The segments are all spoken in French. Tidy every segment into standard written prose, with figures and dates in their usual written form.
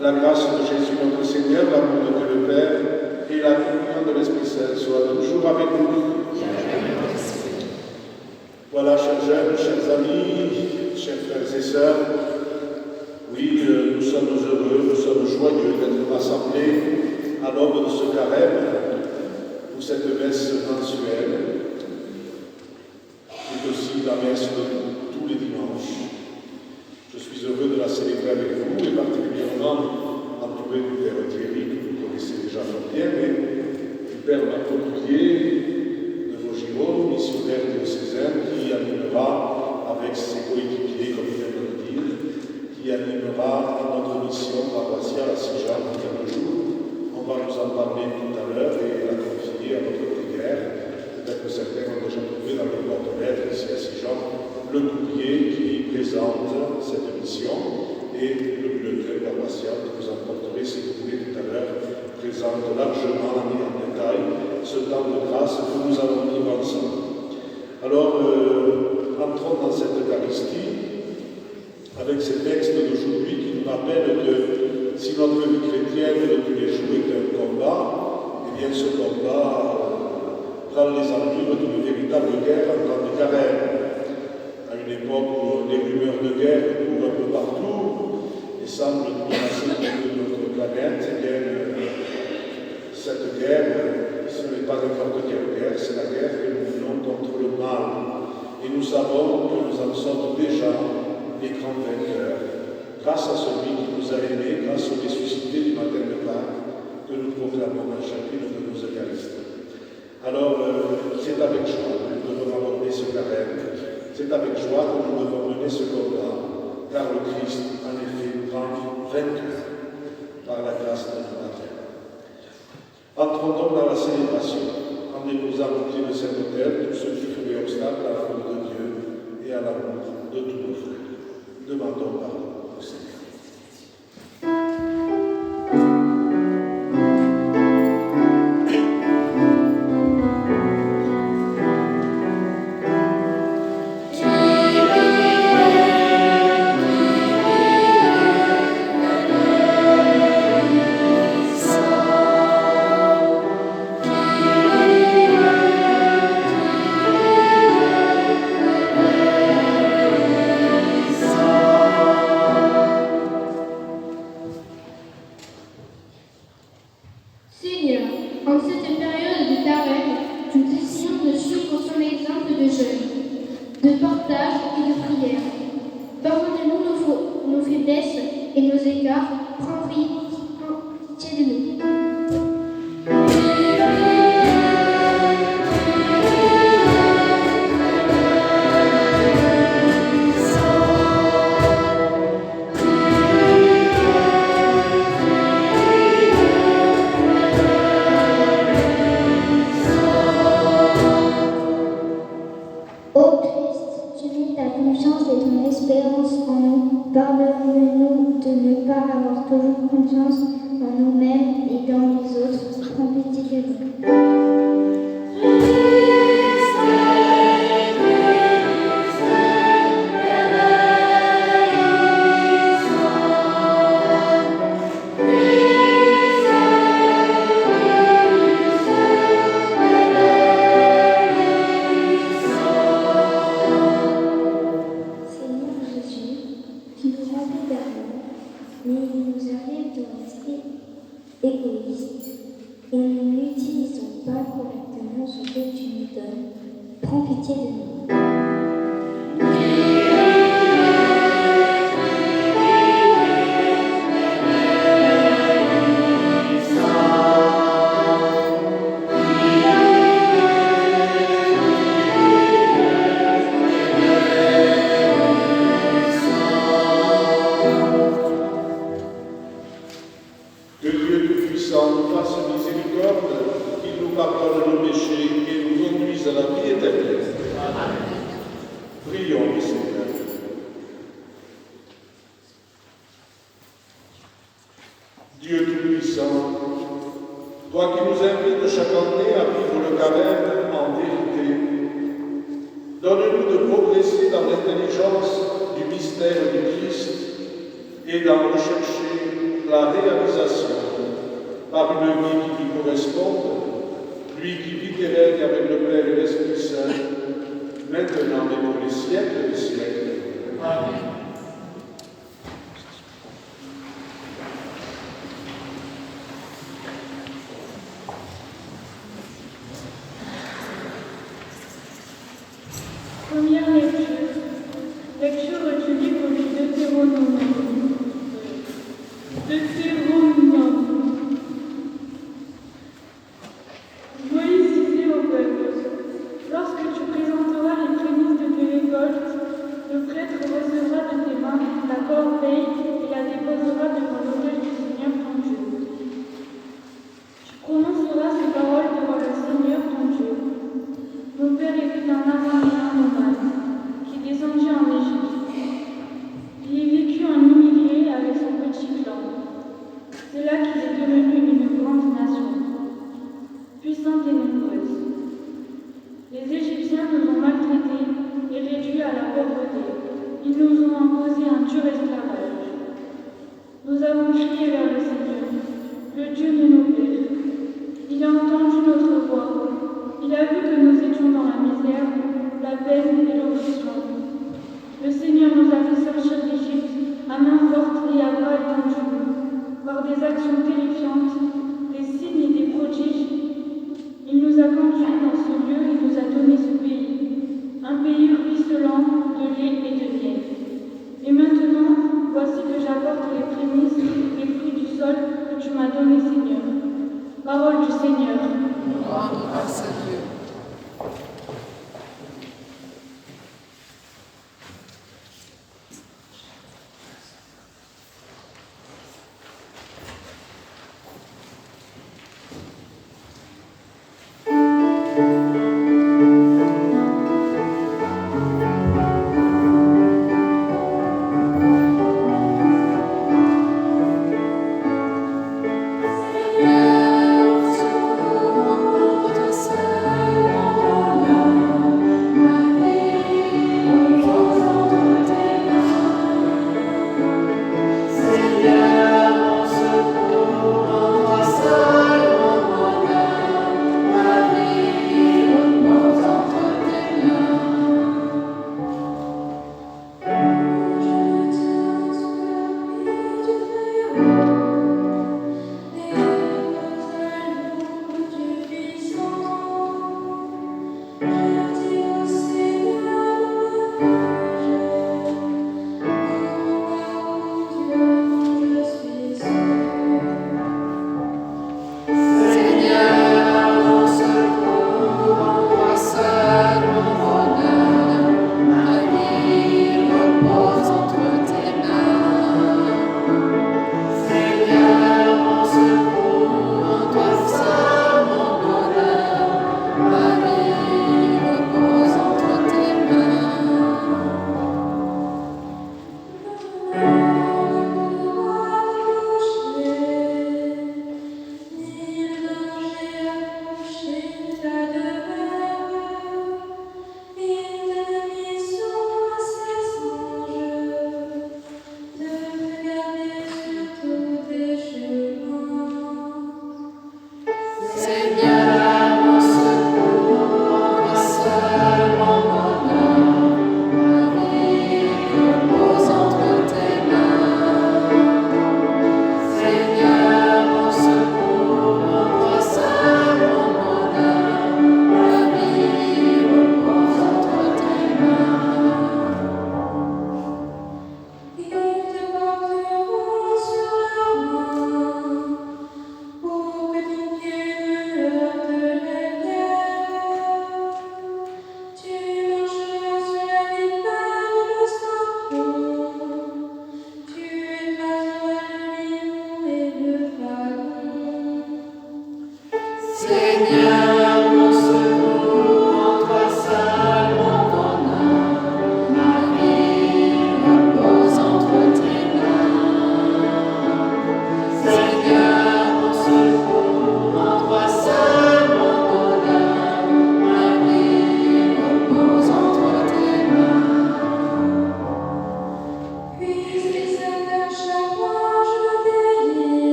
la grâce de Jésus notre Seigneur, l'amour de Dieu le Père et la communion de l'Esprit Saint soient toujours avec nous. Voilà, chers jeunes, chers amis, chers frères et sœurs, oui, nous sommes heureux, nous sommes joyeux d'être rassemblés à l'aube de ce carême pour cette messe mensuelle, et aussi la messe de tous les dimanches. Je suis heureux de la célébrer avec vous, et particulièrement entouré du Père Thierry, que vous connaissez déjà fort bien, mais du Père Marc de Vaugirons, missionnaire diocésain, qui animera avec ses coéquipiers, comme il vient de le dire, qui animera notre mission paroissiale à Sijan dans quelques jours. On va nous en parler tout à l'heure et la confier à notre prière. Peut-être que certains ont déjà trouvé dans les boîtes aux lettres ici à Sijan le courrier qui présente cette mission et le bulletin paroissial que vous emporterez si vous voulez tout à l'heure présente largement et en détail ce temps de grâce que nous allons vivre ensemble. Alors, entrons dans cette Eucharistie avec ces textes d'aujourd'hui qui nous rappellent que si notre vie chrétienne de tous les jours est un combat, eh bien ce combat prend les allures d'une véritable guerre en temps de carême. À une époque où les rumeurs de guerre courent un peu partout et semblent menacer toute notre planète, eh bien, cette guerre, ce n'est pas n'importe quelle guerre, c'est la guerre que nous menons contre le mal. Et nous savons que nous en sommes déjà les grands vainqueurs, grâce à celui qui nous a aimés, grâce au ressuscité du matin de Pâques, que nous proclamons à chacune de nos Eucharisties. Alors, c'est avec joie que nous devons aborder ce carême. C'est avec joie que nous devons mener ce combat, car le Christ, en effet, prend vainqueur par la grâce de notre Mater. Entrons donc dans la célébration, en déposant au pied de cet autel tout ce qui ferait obstacle à l'amour de Dieu et à l'amour de tous nos frères. Demandons pardon au Seigneur. Dieu Tout-Puissant, toi qui nous invites chaque année à vivre le carême en vérité, donne-nous de progresser dans l'intelligence du mystère du Christ et d'en rechercher la réalisation, par une vie qui lui corresponde, lui qui vit et règne avec le Père et l'Esprit Saint, maintenant et pour les siècles des siècles. Amen. Première lecture. Lecture du livre du Deutéronome. Moïse disait au peuple, lorsque tu présenteras les prémices de tes récoltes, le prêtre recevra de tes mains la corbeille et la déposera devant l'autel du Seigneur ton Dieu. Tu prononceras ces paroles devant le Seigneur ton Dieu. Mon père était un Araméen nomade qui descendit en Égypte. Il y vécut en immigré avec son petit clan. C'est là qu'il est devenu une grande nation, puissante et nombreuse. Les Égyptiens nous ont maltraités et réduits à la pauvreté. Ils nous ont imposé un dur esclavage. Nous avons crié vers le Seigneur, le Dieu de nos pères. Il a entendu notre voix. Il a vu que nous étions dans la misère, la peine et l'oppression. Le Seigneur nous a fait sortir d'Égypte à main forte et à bras étendus, par des actions terrifiantes, des signes et des prodiges. Il nous a conduits dans ce lieu et nous a donné ce pays, un pays ruisselant de lait et de miel. Et maintenant, voici que j'apporte les prémices, les fruits du sol que tu m'as donné, Seigneur. Parole du Seigneur. Rendre grâce à Dieu. Secours,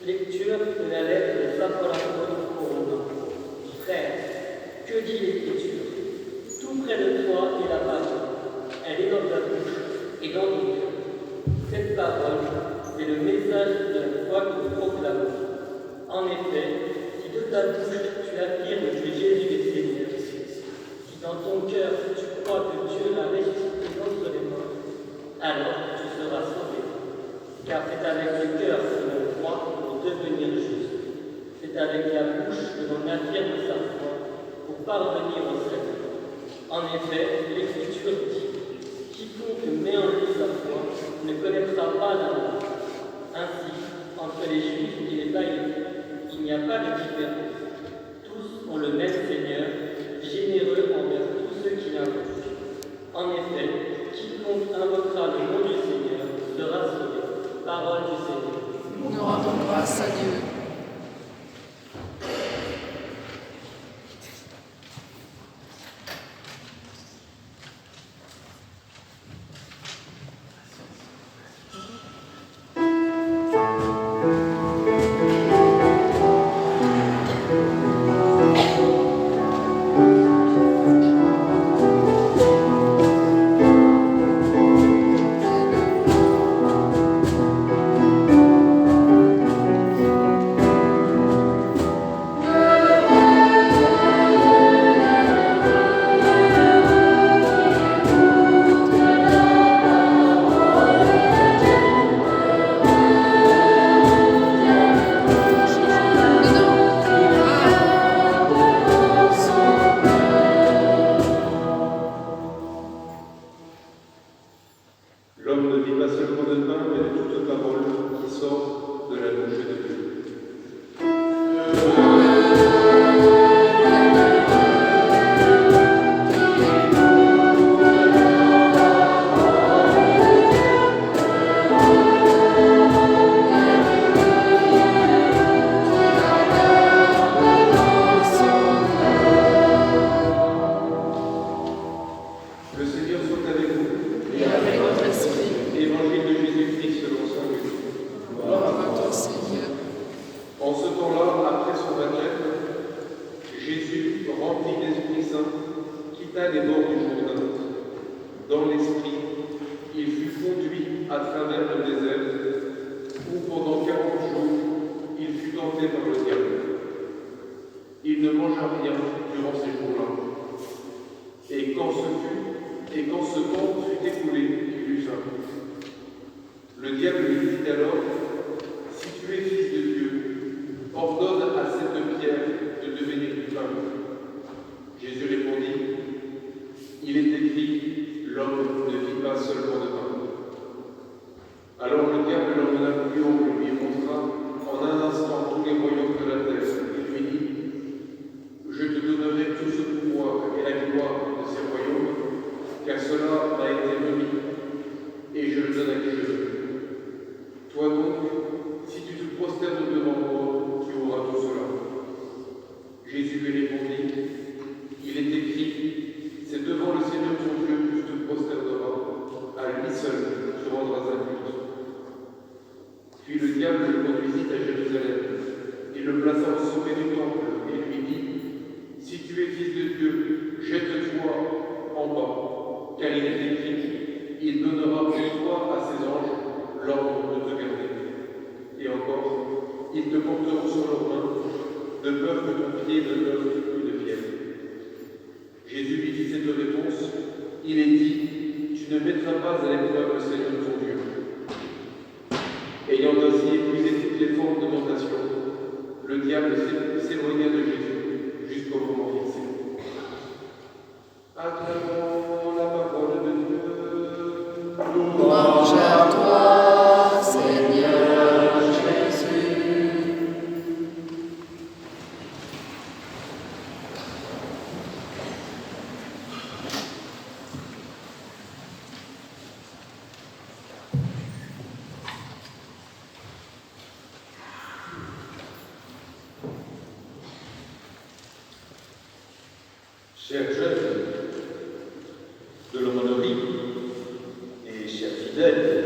Lecture de la lettre de Saint Paul aux Romains. Frère, que dit l'Écriture? Tout près de toi est la parole. Elle est dans ta bouche et dans ton cœur. Cette parole, c'est le message de la foi que nous proclamons. En effet, si de ta bouche tu affirmes que Jésus est Seigneur, si dans ton cœur tu crois que Dieu l'a ressuscité d'entre les morts, alors tu seras sauvé. Car c'est avec le cœur que l'on croit pour devenir juste. C'est avec la bouche que l'on affirme sa foi pour parvenir au salut. En effet, l'Écriture dit « Quiconque met en lui sa foi ne connaîtra pas la mort. » Ainsi, entre les Juifs et les païens, il n'y a pas de différence. Tous ont le même Seigneur, généreux envers tous ceux qui l'invoquent. En effet, quiconque invoquera le nom du Seigneur sera sauvé. Parole du Seigneur. Nous rendons grâce à Dieu. L'homme ne vit pas seulement de pain, mais de toute parole qui sort de la bouche de Dieu. Le Seigneur soit avec vous. Et avec votre esprit. Évangile de Jésus-Christ selon saint Luc. Gloire à toi, Seigneur. En ce temps-là, après son baptême, Jésus, rempli d'Esprit Saint, quitta les bords du Jourdain. Dans l'Esprit, il fut conduit à travers le désert, où pendant 40 jours, il fut tenté par le diable. Il ne mangea rien durant ces jours-là. Et quand ce temps fut écoulé, il eut faim. Le diable lui dit alors, « Si tu es fils de Dieu, ordonne à cette pierre de devenir du pain. » Jésus répondit, « Il est écrit, l'homme ne vit pas seulement de pain. » Alors le diable l'emmena plus haut et lui montra en un instant tous les royaumes de la terre. Il lui dit, « Je te donnerai tout ce pouvoir et la gloire de ces royaumes, car cela m'a été remis, et je le donne à qui je veux. Toi donc, si tu te prosternes devant moi, tu auras tout cela. » Jésus lui répondit, « Il est écrit, c'est devant le Seigneur ton Dieu que tu te prosterneras, à lui seul tu rendras un culte. » Puis le diable le conduisit à Jérusalem. Il le plaça au sommet du temple et lui dit, « Si tu es fils de Dieu, jette-toi en bas, car il est écrit, il donnera pour toi à ses anges l'ordre de te garder. Et encore, ils te porteront sur leurs mains, de peur que ton pied ne heurte une pierre. » Jésus lui fit cette réponse, « Il est dit, tu ne mettras pas à l'épreuve le Seigneur ton Dieu. » Ayant ainsi épuisé toutes les formes de tentation, le diable s'éloigna de Jésus jusqu'au moment fixé. Acclamons la parole de Dieu. Louange à toi, Seigneur Jésus. Chers jeunes de l'aumônerie et chers fidèles,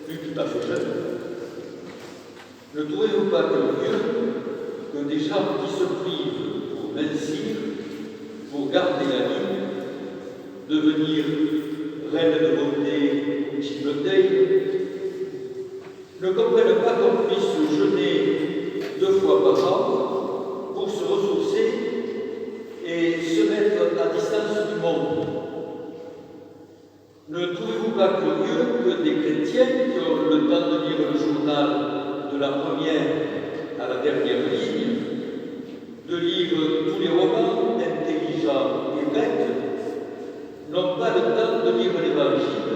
plus tout à fait jeunes, ne trouvez-vous pas curieux que des gens qui se privent pour mincir, pour garder la ligne, devenir reine de beauté ou chimotelle, ne comprennent pas qu'on puisse jeûner 2 fois par an pour se ressourcer et se mettre à distance du monde? Ne trouvez-vous pas curieux que des chrétiens qui ont le temps de lire le journal de la première à la dernière ligne, de lire tous les romans intelligents et bêtes, n'ont pas le temps de lire l'Évangile,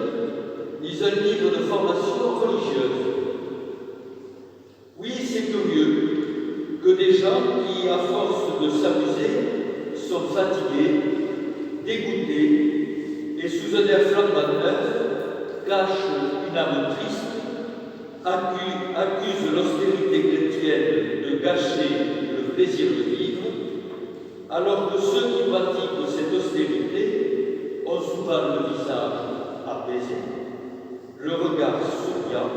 ni un livre de formation religieuse? Oui, c'est curieux que des gens qui, à force de s'amuser, sont fatigués, dégoûtés, et sous un air flambant neuf, cachent une âme triste, accusent l'austérité chrétienne de gâcher le plaisir de vivre, alors que ceux qui pratiquent cette austérité ont souvent le visage apaisé, le regard souriant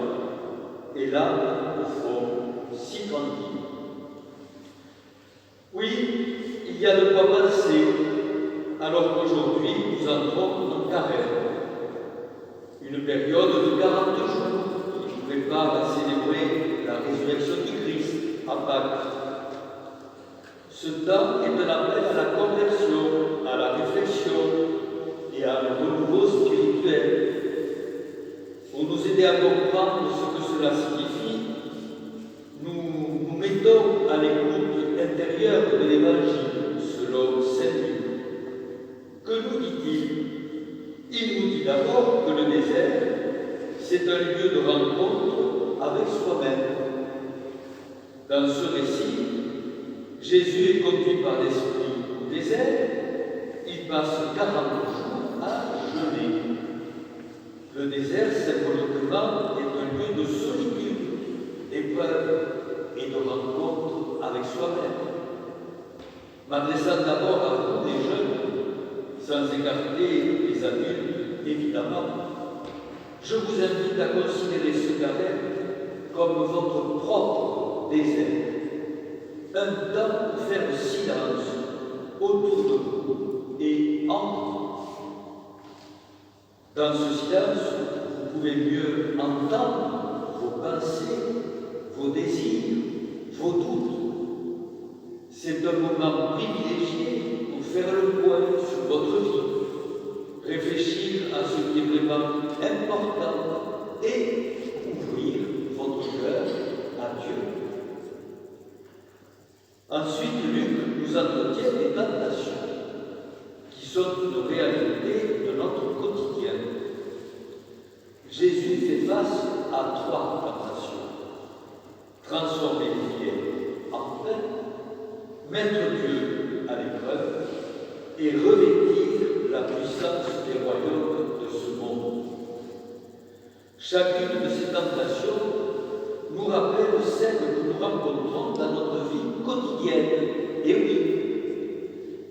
et l'âme, au fond, si tranquille. Oui, il y a de quoi penser, alors qu'aujourd'hui nous entrons en carême, une période de 40 jours qui nous prépare à célébrer la résurrection du Christ à Pâques. Ce temps est un appel à la conversion, à la réflexion et à un renouveau spirituel. Pour nous aider à comprendre ce que cela signifie, nous nous mettons à l'écoute intérieure de l'Évangile selon Saint Luc. Que nous dit-il? Il nous dit d'abord que le désert, c'est un lieu de rencontre avec soi-même. Dans ce récit, Jésus est conduit par l'Esprit au désert. Il passe 40 jours à jeûner. Le désert, symboliquement, est un lieu de solitude, d'épreuve et de rencontre avec soi-même. M'adressant d'abord à vous, les jeunes, sans écarter les adultes, évidemment, je vous invite à considérer ce carême comme votre propre désert. Un temps pour faire le silence autour de vous et en vous. Dans ce silence, vous pouvez mieux entendre vos pensées, vos désirs, vos doutes. C'est un moment privilégié pour faire le point sur votre vie, réfléchir à ce qui est vraiment important et ouvrir votre cœur à Dieu. Ensuite, Luc nous entretient des tentations qui sont une réalité de notre quotidien. Jésus fait face à 3 tentations. Transformer les filets en pain, mettre Dieu à l'épreuve et revêtir la puissance des royaumes de ce monde. Chacune de ces tentations nous rappelle celle que nous rencontrons dans notre vie quotidienne. Et oui,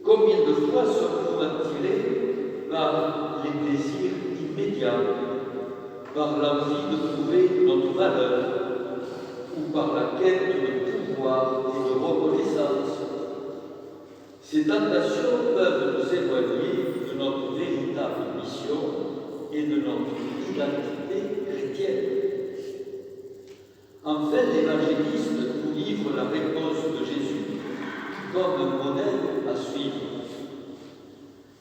combien de fois sommes-nous attirés par les plaisirs immédiats, par l'envie de prouver notre valeur, ou par la quête de pouvoir et de reconnaissance? Ces tentations peuvent nous éloigner de notre véritable mission et de notre identité chrétienne. Enfin, l'évangéliste nous livre la réponse de Jésus comme un modèle à suivre.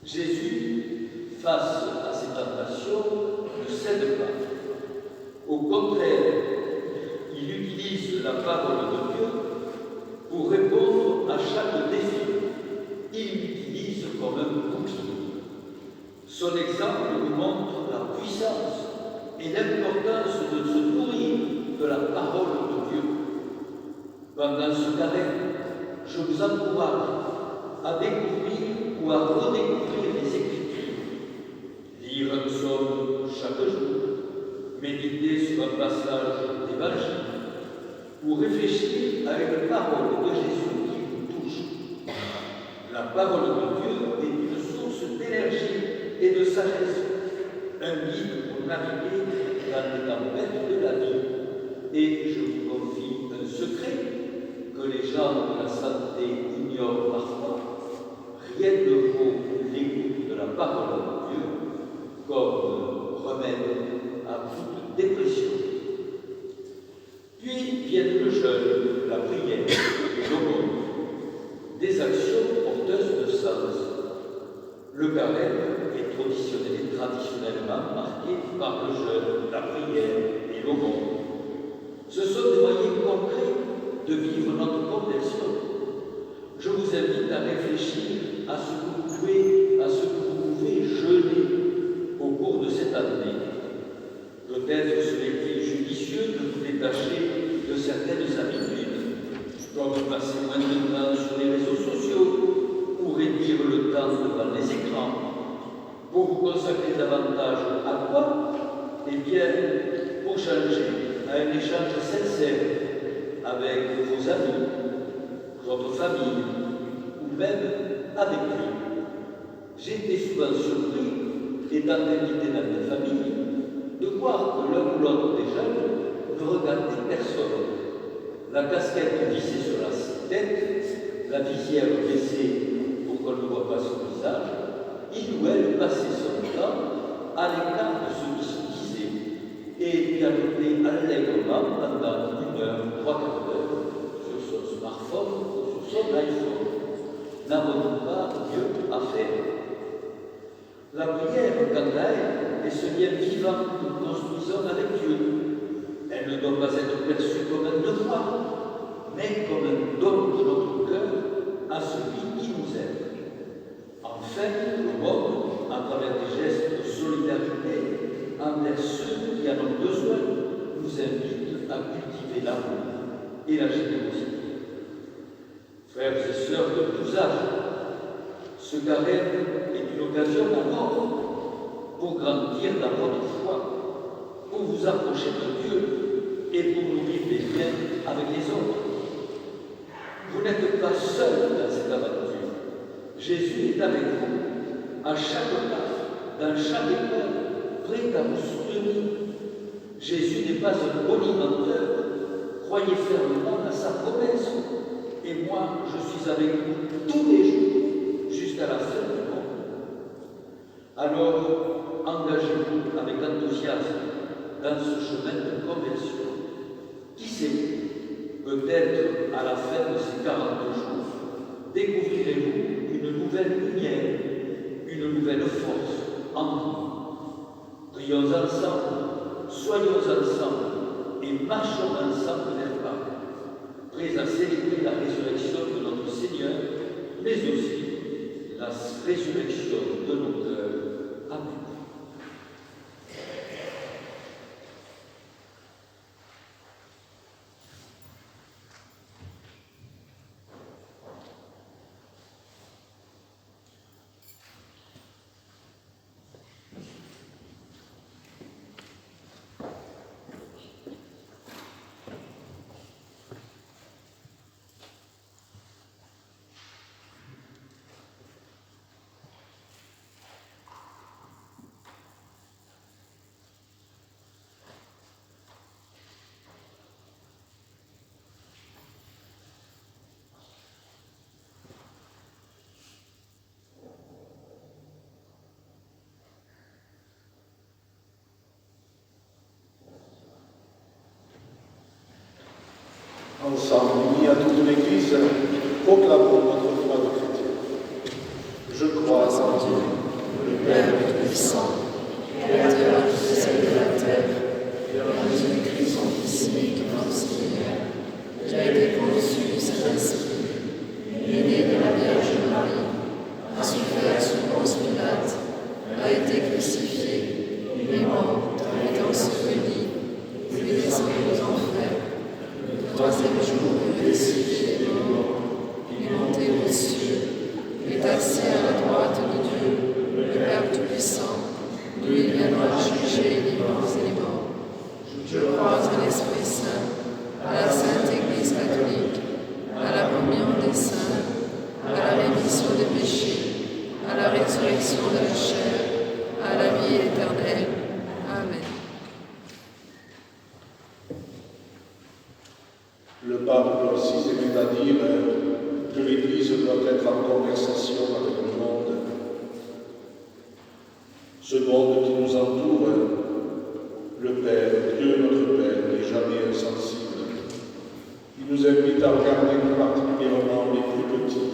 Jésus, face à ces tentations, ne cède pas. Au contraire, il utilise la parole de Dieu pour répondre à chaque défi. Il l'utilise comme un bouclier. Son exemple nous montre la puissance et l'importance de se nourrir de la parole de Dieu. Pendant ce carême, je vous encourage à découvrir ou à redécouvrir les Écritures, lire un psaume chaque jour, méditer sur un passage d'Évangile ou réfléchir à une parole de Jésus qui vous touche. La parole de Dieu est une source d'énergie et de sagesse, un guide pour naviguer dans les tempêtes de la vie. Et je vous confie un secret que les gens de la santé ignorent parfois. Rien ne vaut l'écoute de la parole de Dieu comme remède à toute dépression. Puis viennent le jeûne, la prière et l'aumône, des actions porteuses de sens. Le carême est traditionnellement marqué par le jeûne, la prière et l'aumône. Ce sont des moyens concrets de vivre notre conversion. Je vous invite à réfléchir à ce que vous pouvez jeûner au cours de cette année. Peut-être serait-il judicieux de vous détacher de certaines habitudes, comme passer moins de temps sur les réseaux sociaux ou réduire le temps devant les écrans, pour vous consacrer davantage à quoi? Eh bien, pour changer à un échange sincère avec vos amis, votre famille, ou même avec Dieu. J'ai été souvent surpris, étant invité dans ma famille, de voir que l'un ou l'autre des jeunes ne regardait personne. La casquette vissée sur la tête, la visière baissée pour qu'on ne voit pas son visage, il ou elle passait son temps à l'écart de ce qui se disait et pianotait allègrement pendant 1 heure, 3 quarts d'heure sur son smartphone ou sur son iPhone. N'avons-nous pas mieux à faire? La prière, quant à elle, est ce lien vivant que nous construisons avec Dieu. Elle ne doit pas être perçue comme un devoir, mais comme un don de notre cœur à celui qui nous aime. Enfin, le monde, à travers des gestes de solidarité envers ceux qui en ont besoin, nous invite à cultiver l'amour et la générosité. Frères et sœurs de tous âges, ce carême est une occasion alors pour grandir dans votre foi, pour vous approcher de Dieu et pour nourrir des liens avec les autres. Vous n'êtes pas seul dans cette aventure. Jésus est avec vous, à chaque pas, dans chaque épreuve, prêt à vous soutenir. Jésus n'est pas un bonimenteur. Croyez fermement à sa promesse. Et moi, je suis avec vous tous les jours, jusqu'à la fin du monde. Alors, engagez-vous avec enthousiasme dans ce chemin de conversion. Qui sait, peut-être à la fin de ces 40 jours, découvrirez-vous une nouvelle lumière, une nouvelle force en vous. Prions ensemble, soyons ensemble et marchons ensemble vers Pâques, prêts à célébrer la résurrection de notre Seigneur, mais aussi la résurrection de nos cœurs. Amen. Ensemble, unis à toute l'Église, proclamons notre foi de chrétien. Je crois en Dieu, le Père Tout-Puissant, Créateur du ciel et de la terre, et en Jésus-Christ, son Fils unique, notre Seigneur, qui a été conçu du Saint-Esprit, est né de la Vierge Marie, a souffert sous Ponce Pilate, a été crucifié, il est mort, a été enseveli, il est descendu aux enfers. Le troisième jour, il est ressuscité des morts, il est monté aux cieux, il est assis à la droite de Dieu, le Père Tout-Puissant, d'où il viendra juger les vivants et les morts. Je crois en l'Esprit Saint, à la Sainte Église catholique, à la communion des saints, à la rémission des péchés, à la résurrection de la chair, à la vie éternelle. Amen. Le pape aussi aimait à dire que l'Église doit être en conversation avec le monde. Ce monde qui nous entoure, le Père, Dieu notre Père, n'est jamais insensible. Il nous invite à regarder plus particulièrement les plus petits,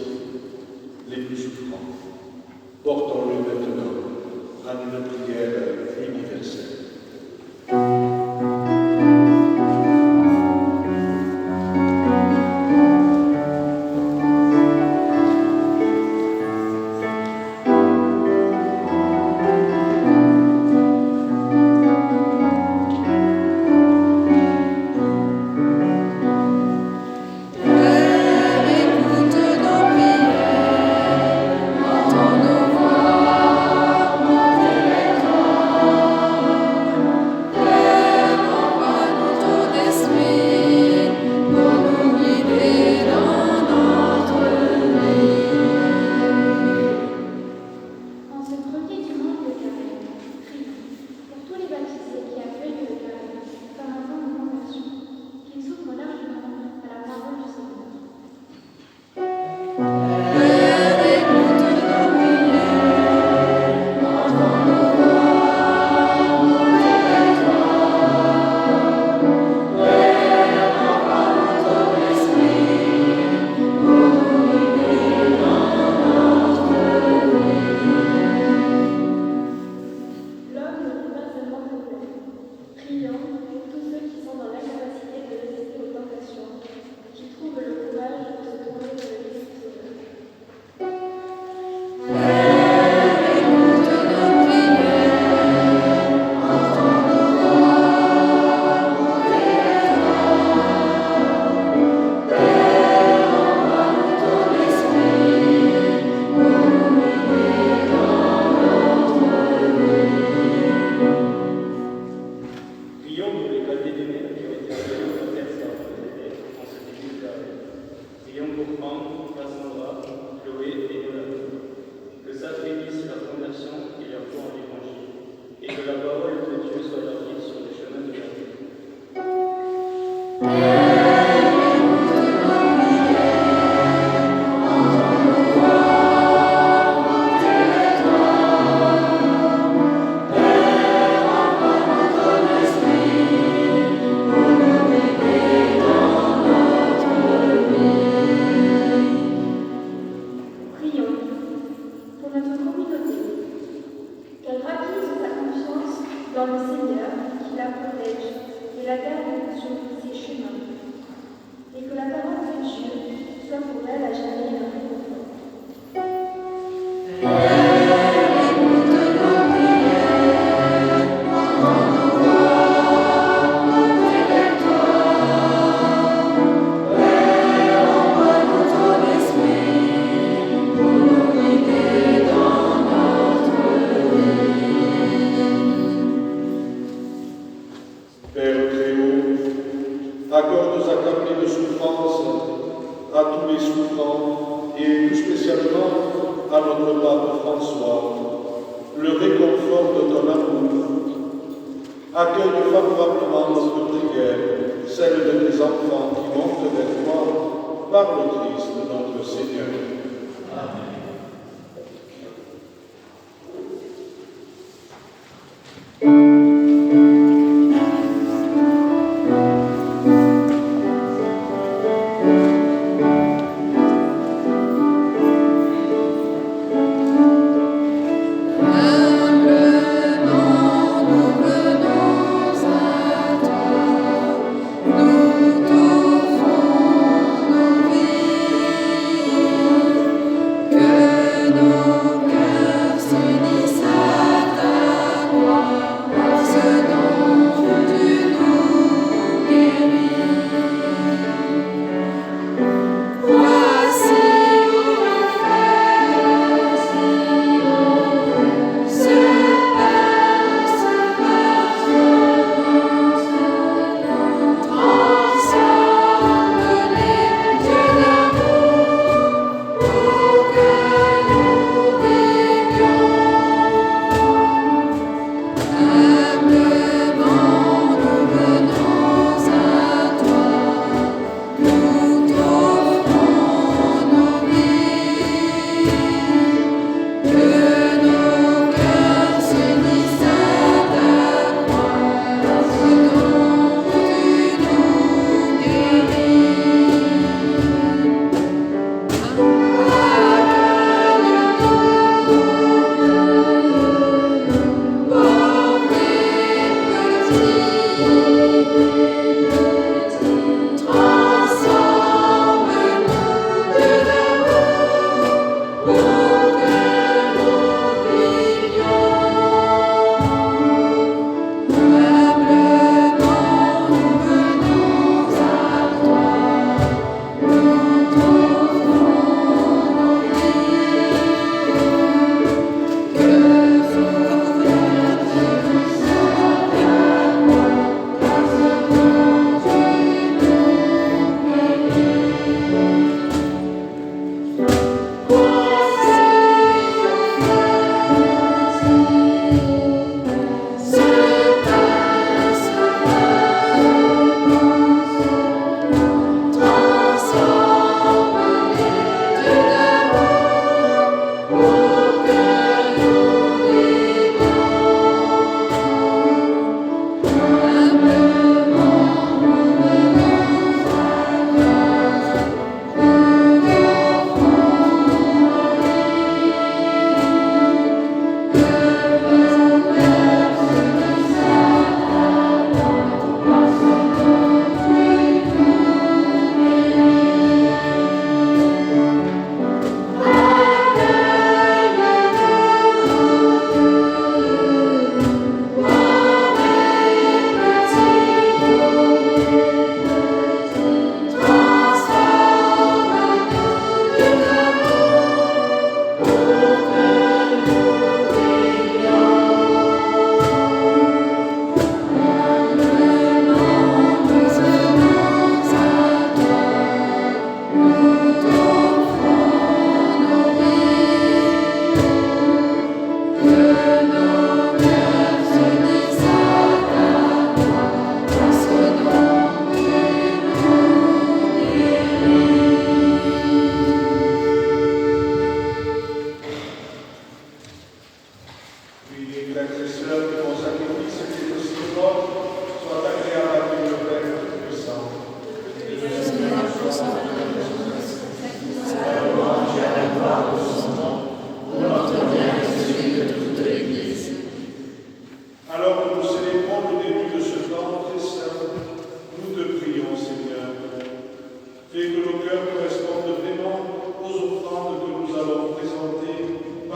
les plus souffrants. Portons-le maintenant à une prière universelle. Nous t'offrons nos vies.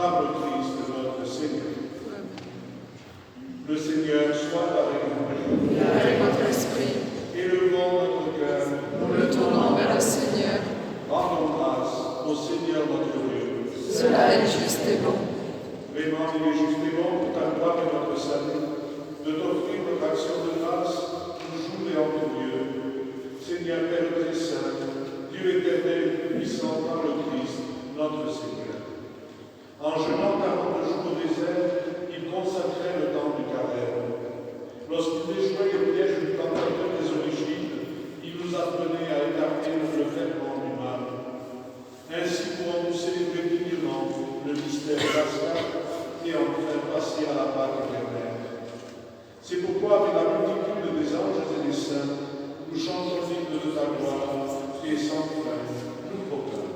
par le Christ notre Seigneur. Le Seigneur soit avec vous. Et avec votre esprit, Élevons notre cœur. nous le tournons vers le Seigneur. Rendons grâce au Seigneur notre Dieu. Cela est juste et bon. Vraiment, il est juste et bon pour ta gloire et notre salut, de t'offrir notre action de grâce, toujours et en tout lieu. Seigneur Père très saint, Dieu éternel, puissant par le Christ, notre Seigneur. En jeûnant 40 jours au désert, il consacrait le temps du carême. Lorsqu'il déjouait les pièges du tentateur des origines, il nous apprenait à écarter le ferment du mal. Ainsi pourrons-nous célébrer dignement le mystère pascal et enfin passer à la Pâque éternelle. C'est pourquoi, avec la multitude des anges et des saints, nous chantons l'hymne de ta gloire et sans fin nous proclamons.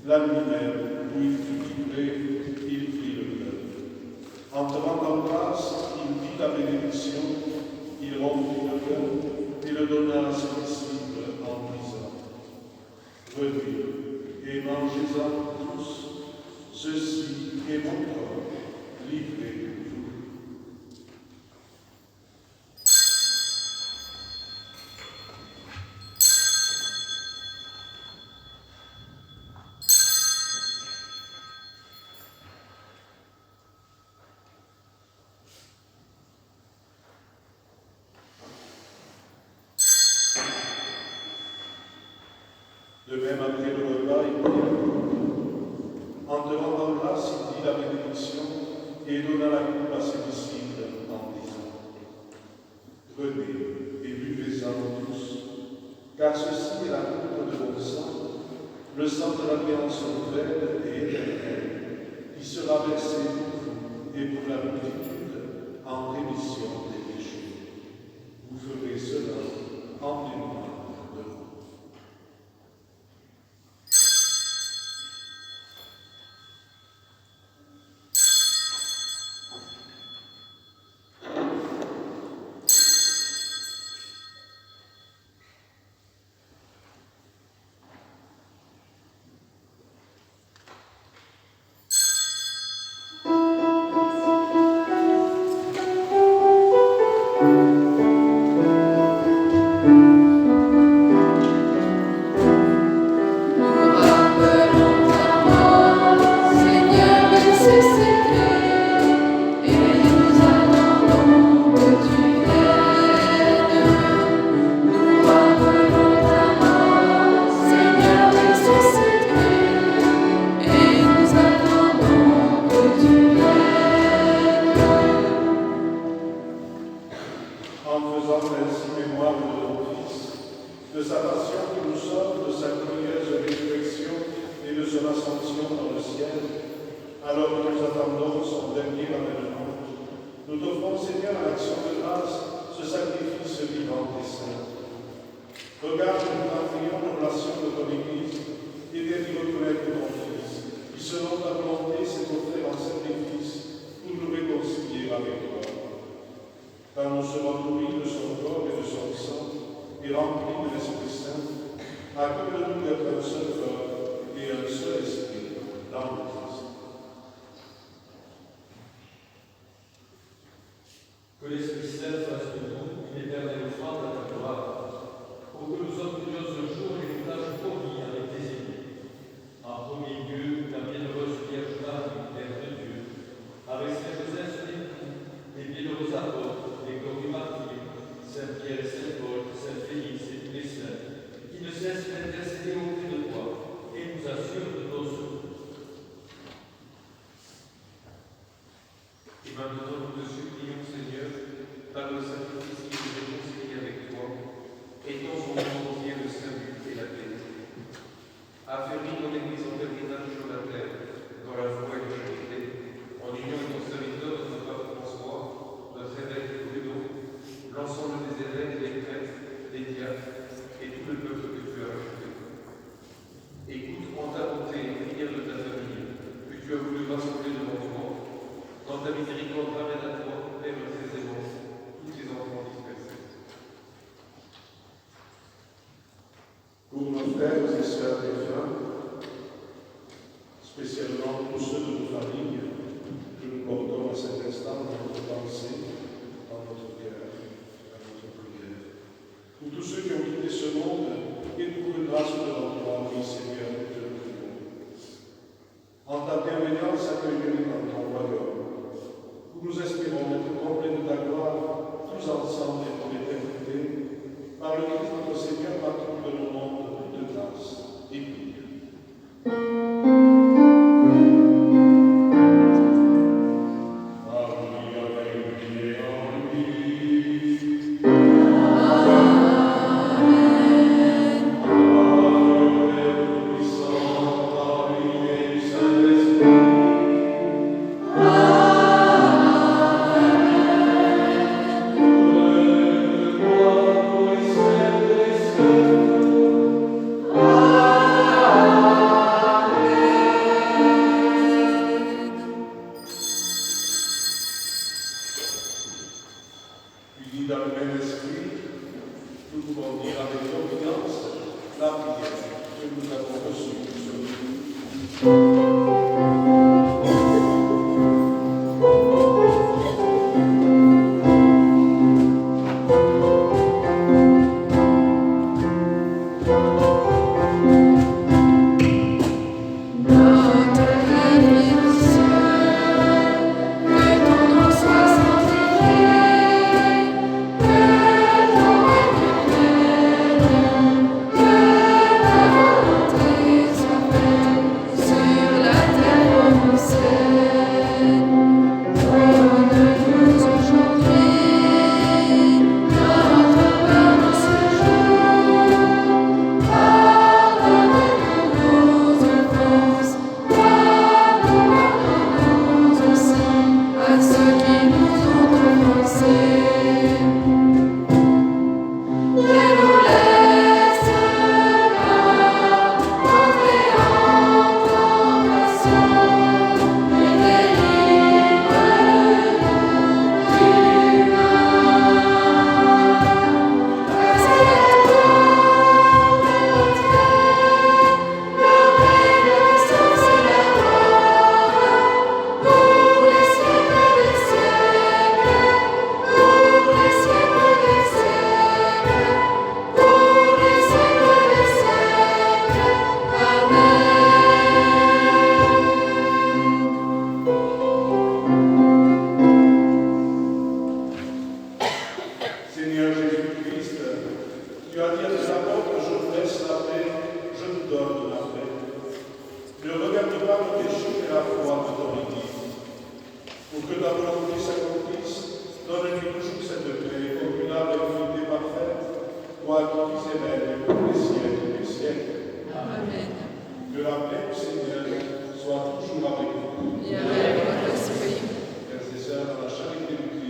La nuit même, où il fut livré, il prit le cœur. Entrant en grâce, il dit la bénédiction, il rompit le cœur et le donna à ses disciples en disant: venez et mangez-en tous, ceci est mon corps, livré pour vous. De même, après le repas, il prit la coupe. En tenant en grâce, il dit la bénédiction et donna la coupe à ses disciples en disant: venez et buvez-en tous, car ceci est la coupe de mon sang, le sang de l'alliance nouvelle et éternelle, qui sera versé pour vous et pour la multitude en rémission des péchés. Vous ferez cela en mémoire de moi. Nous t'offrons, Seigneur, à l'action de grâce, ce sacrifice vivant et saint. Regarde que nous partageons nos relations de ton Église et d'y reconnaître ton Fils, qui, selon ta volonté, s'est offert en sacrifice pour nous réconcilier avec toi. Car nous serons nourris de son corps et de son sang, et remplis de l'Esprit Saint, accorde-nous d'être un seul corps et un seul esprit dans le Christ. Que l'Esprit Saint fasse de nous une éternelle offrande à ta gloire, pour que nous obtenions ce jour l'héritage promis avec tes élus. En premier lieu, la bienheureuse Vierge Marie, Mère de Dieu, avec Saint Joseph son époux, les bienheureux apôtres, les glorieux martyrs, Saint Pierre et Saint Paul, Saint Félix et tous les saints, qui ne cessent d'intercéder auprès de toi et nous assurent de ton secours. Et maintenant, nous te supplions, Seigneur, par le sacrifice qui nous réconcilie avec toi, et ton son entier le salut et la paix. Affermis ton Église en pèlerinage sur la terre, dans la foi et la charité, en union avec ton serviteur, notre pape François, notre évêque Bruno, l'ensemble des évêques, des prêtres, des diacres, et tout le peuple que tu as rajouté. Écoute en ta bonté les prières de ta famille, que tu as voulu rassembler devant toi. Dans ta miséricorde, ramène à toi, Père très aimant, tous tes enfants dispersés. Pour nos frères et sœurs défunts, spécialement tous ceux de nos familles, que nous portons à cet instant dans notre pensée, dans notre cœur, dans notre prière. Pour tous ceux qui ont quitté ce monde et nous trouvent grâce devant toi, oui Seigneur, nous te le prions. En ta bienveillance, accueille-nous dans ton royaume, où nous espérons être complets de ta gloire, tous ensemble et pour l'éternité, par le Christ notre Seigneur, patron de nos mondes, de grâce et prière. Unis dans le même esprit, nous pouvons dire avec confiance la prière que nous avons reçue sur nous. Frères et sœurs, dans la charité du Christ,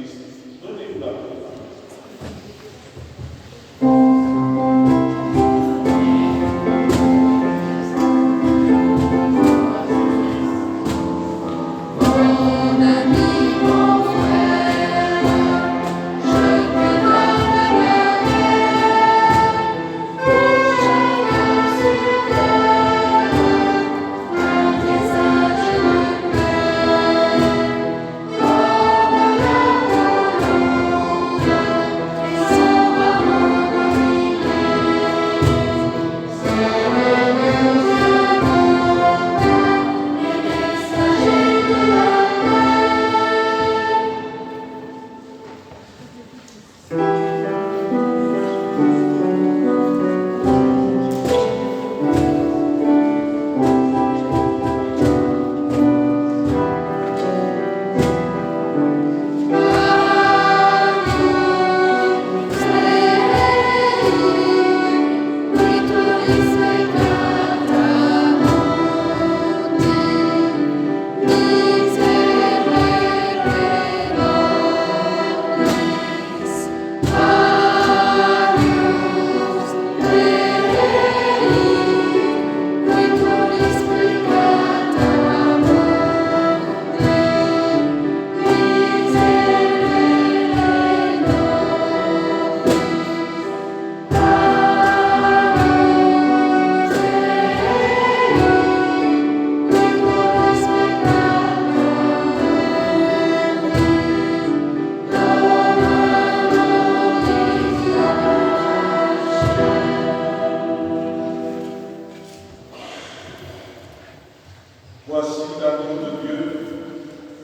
Voici l'agneau de Dieu.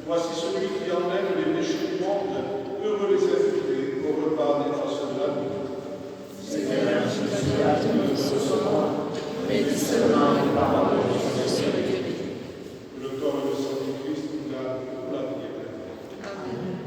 Voici celui qui enlève les péchés du monde. Heureux les invités au repas des noces de la nuit. Seigneur, je suis à tenir ce soir, mais dis seulement une parole, je serai guéri. Le corps et le sang du Christ nous gardent pour la vie éternelle. Amen.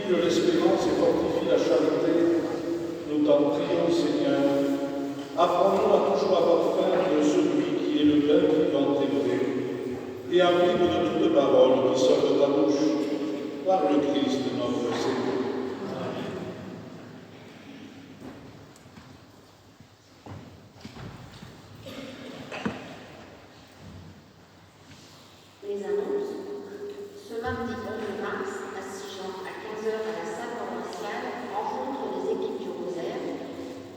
inspire l'espérance et fortifie la charité, nous t'en prions, Seigneur. Apprends-nous à toujours avoir faim de celui qui est le pain vivant et vrai, et à vivre de toute parole qui sort de ta bouche, par le Christ notre Seigneur. Amen. Les annonces. Ce mardi 11 mars, à Sigean, à 15h à la salle paroissiale, rencontre les équipes du Rosaire.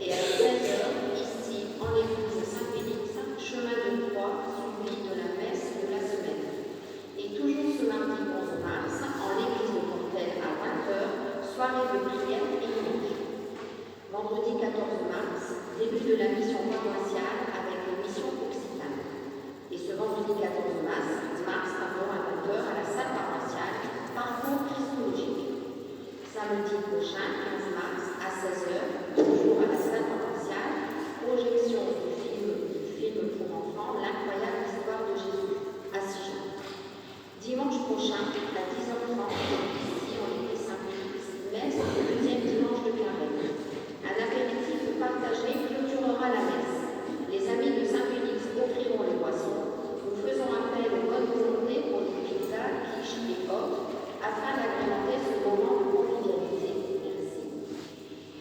Et à 16h, ici, en l'église Saint-Félix, chemin de croix, suivi de la messe de la semaine. Et toujours ce mardi 11 mars, en l'église de Portel à 20h, soirée de prière et louange. Vendredi 14 mars, début de la mission paroissiale avec la mission Occitane. Et ce vendredi 14 mars, avant à 20h à la salle paroissiale, parcours christologique. Samedi prochain, 15 mars, à 16h, toujours à la salle paroissiale, projection du film pour enfants, l'incroyable histoire de Jésus, à Sigean. Dimanche prochain, à 10h30, ici en l'église Saint-Félix, messe le deuxième dimanche de Carême. Un apéritif partagé clôturera la messe. Les amis de Saint-Félix offriront les boissons. Nous faisons appel aux bonnes volontés pour les pizzas, quiches et côtes afin d'agrémenter ce moment de convivialité. Merci.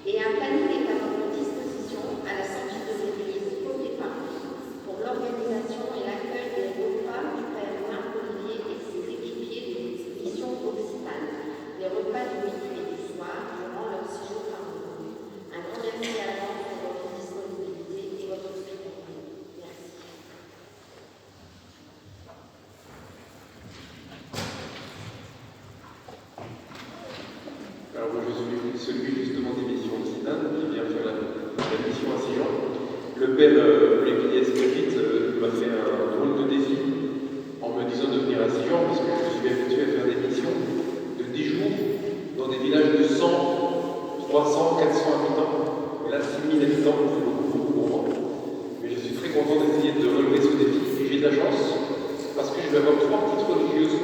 Et un planning est à votre disposition à la sortie de l'église côté Paris pour l'organisation et l'accueil des repas du Père Marc Olivier et ses équipiers de mission Occitane, les repas du midi et du soir durant leur séjour parmi nous. Un grand merci à l'avance pour votre disponibilité et votre hospitalité. Merci. Alors moi je suis celui justement des missions Occitane qui vient faire la mission à Sigean. Le père Olivier Escavite m'a fait un drôle de défi en me disant de venir à Sigean parce que je suis habitué à faire des missions de 10 jours dans des villages de 100, 300, 400 habitants. Et là 6000 habitants, c'est beaucoup pour moi. Mais je suis très content d'essayer de relever ce défi. Et j'ai de la chance parce que je vais avoir 3 petites religieuses,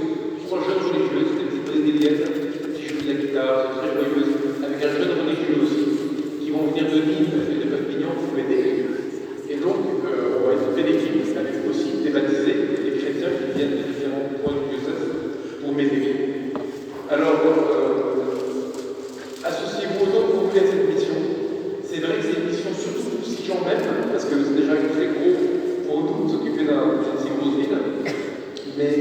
3 jeunes religieuses, des petites brésiliennes qui jouent de la guitare, très joyeuses, avec un jeune religieux aussi, qui vont venir de Nîmes et de Perpignan pour m'aider. Et donc, on va être une belle équipe avec aussi des baptisés, des chrétiens qui viennent de différents points du diocèse pour m'aider. Alors, associez-vous autant que vous voulez à cette mission. C'est vrai que c'est une mission surtout pour Sigean même, parce que c'est déjà très gros pour nous de s'occuper d'une si grosse ville. Mais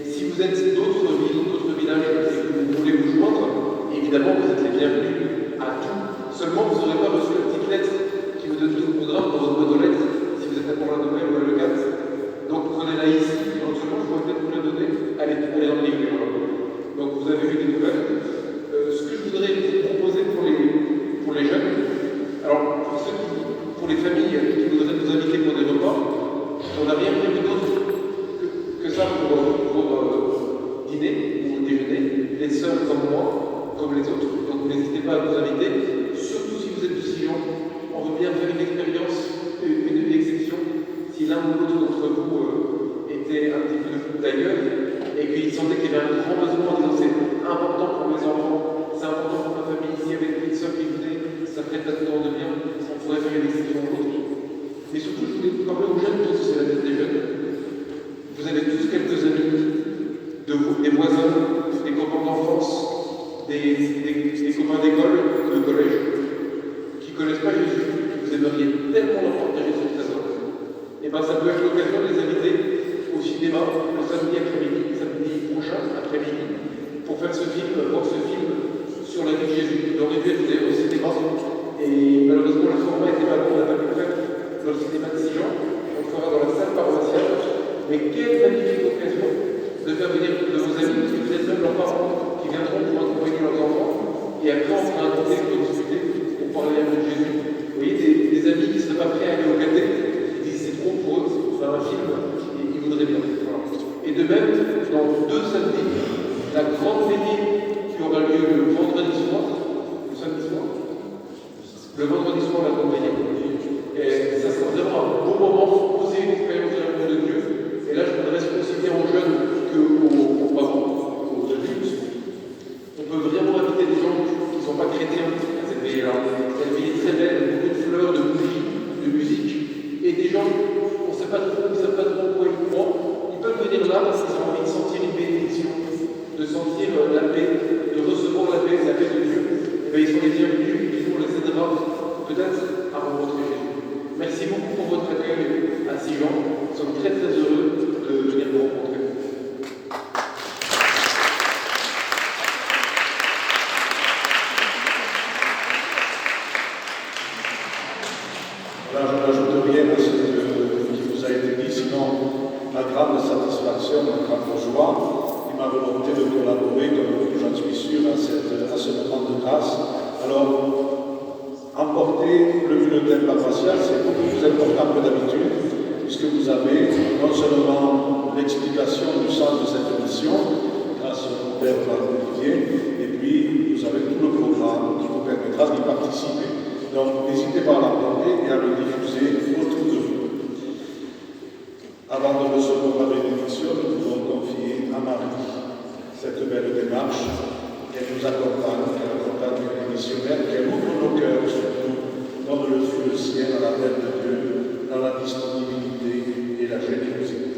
si vous êtes d'autres villes, d'autres villages et que vous voulez vous joindre, évidemment vous êtes les bienvenus à tout. Seulement vous n'aurez pas reçu la petite lettre qui vous donne tout le programme dans votre boîte aux lettres, si vous êtes là pour la Noël ou le 4. Donc prenez-la ici, éventuellement je pourrais peut-être vous la donner, elle est dans le livre. Donc vous avez eu des nouvelles. Ce que je voudrais vous proposer pour les jeunes, alors pour les familles qui voudraient nous inviter pour des repas, on n'a rien prévu d'autre que ça pour dîner ou déjeuner, les sœurs comme moi, comme les autres. Donc n'hésitez pas à nous inviter, surtout si vous êtes de Sigean. On veut bien faire une expérience, une exception, si l'un ou l'autre d'entre vous était un petit peu d'ailleurs et qu'il sentait qu'il y avait un grand besoin en disant c'est important pour mes enfants, c'est important pour ma famille, s'il y avait une sœur qui venait, ça ferait peut-être temps de bien, on pourrait faire une exception ou l'autre. Mais surtout, je voulais parler aux jeunes, tous, c'est la tête des jeunes. Vous avez tous quelques amis de vous, des voisins, des copains d'enfance, des copains d'école, de collège, qui ne connaissent pas Jésus, vous aimeriez tellement leur partager ce trésor. Et bien ça peut être l'occasion de les inviter au cinéma le samedi après-midi, samedi prochain après-midi, pour faire ce film, voir ce film sur la vie de Jésus. Il aurait dû être au cinéma, et malheureusement le format était mal bon, on n'a pas pu le faire dans le cinéma de Sigean, on le fera dans la salle paroissiale. Mais quelle magnifique occasion de faire venir de vos amis, qui peut-être même leurs parents, qui viendront pour accompagner leurs enfants, et après on fera un contexte pour discuter, pour parler un peu de Jésus. Vous voyez, des amis qui ne seraient pas prêts à aller au caté, qui disent c'est trop pour eux, pour faire un film, et ils voudraient bien. Voilà. Et de même, dans 2 samedis, la grande veillée qui aura lieu le vendredi soir, le samedi soir, le vendredi soir, la grande veillée, et ça sera vraiment un bon moment pour poser une expérience de l'amour de Dieu. Et là, je m'adresse aussi bien aux jeunes qu'aux parents, aux adultes. On peut vraiment inviter des gens de sentir la paix, de recevoir la paix de Dieu, et bien, ils sont les bienvenus, et nous on les aidera peut-être à rencontrer Jésus. Merci beaucoup pour votre accueil à Silan. Nous sommes très très heureux de venir vous rencontrer. Voilà, je n'ajoute rien à ce qui vous a été dit, sinon ma grande satisfaction, ma grande joie et ma volonté de collaborer, comme j'en suis sûr, à ce moment de grâce. Alors, emporter le bulletin paroissial, c'est beaucoup plus important que d'habitude, puisque vous avez non seulement l'explication du sens de cette mission, grâce au Père Olivier, et puis vous avez tout le programme qui vous permettra d'y participer. Donc, n'hésitez pas à l'emporter et à le diffuser autour de vous. Avant de recevoir la bénédiction, nous pouvons confier à Marie cette belle démarche qu'elle nous accompagne, les missionnaires, qu'elle ouvre nos cœurs surtout, donne le feu, le ciel à la terre de Dieu, dans la disponibilité et la générosité.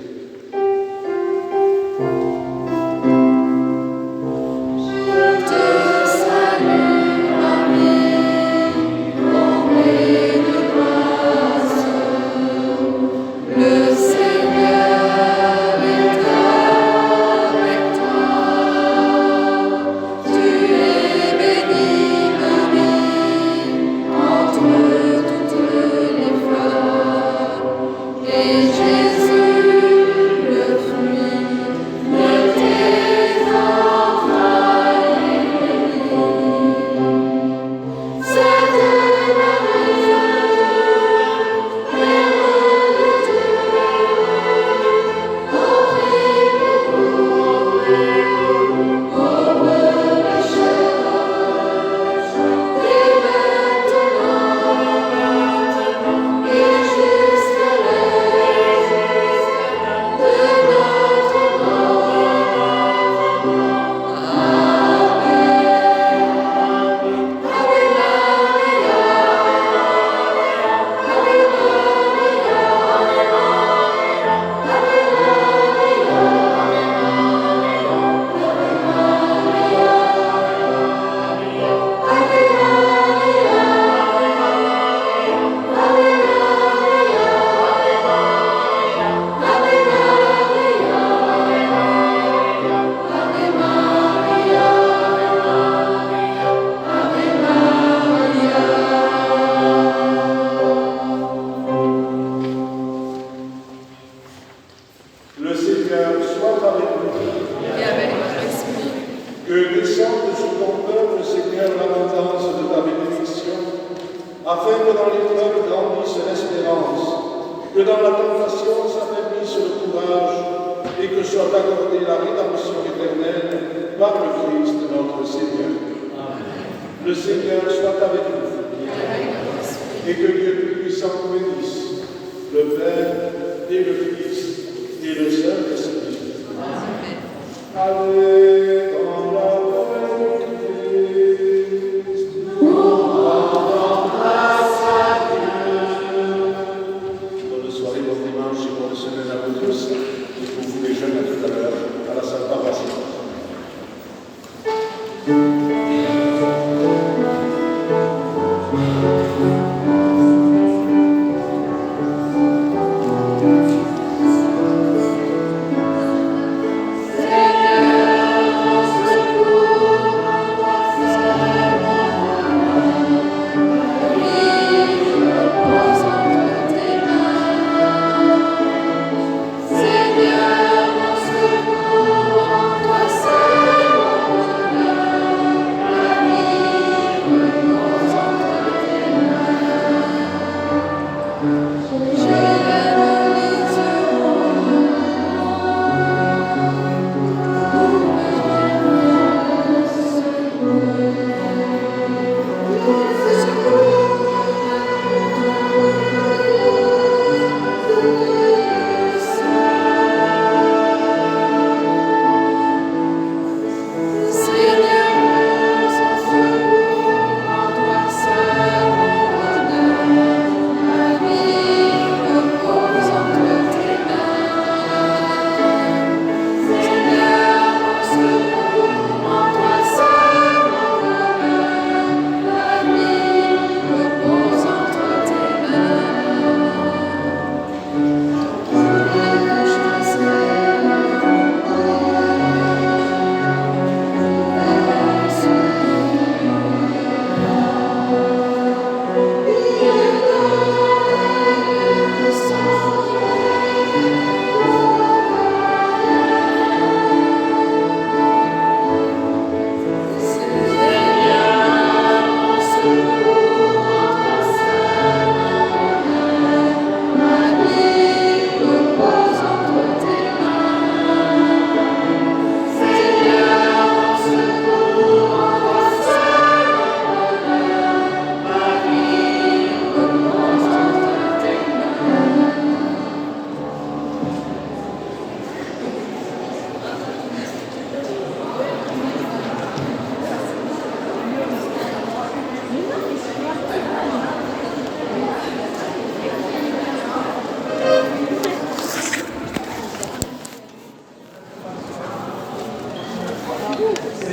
Seigneur, mon secours, en toi seul mon bonheur.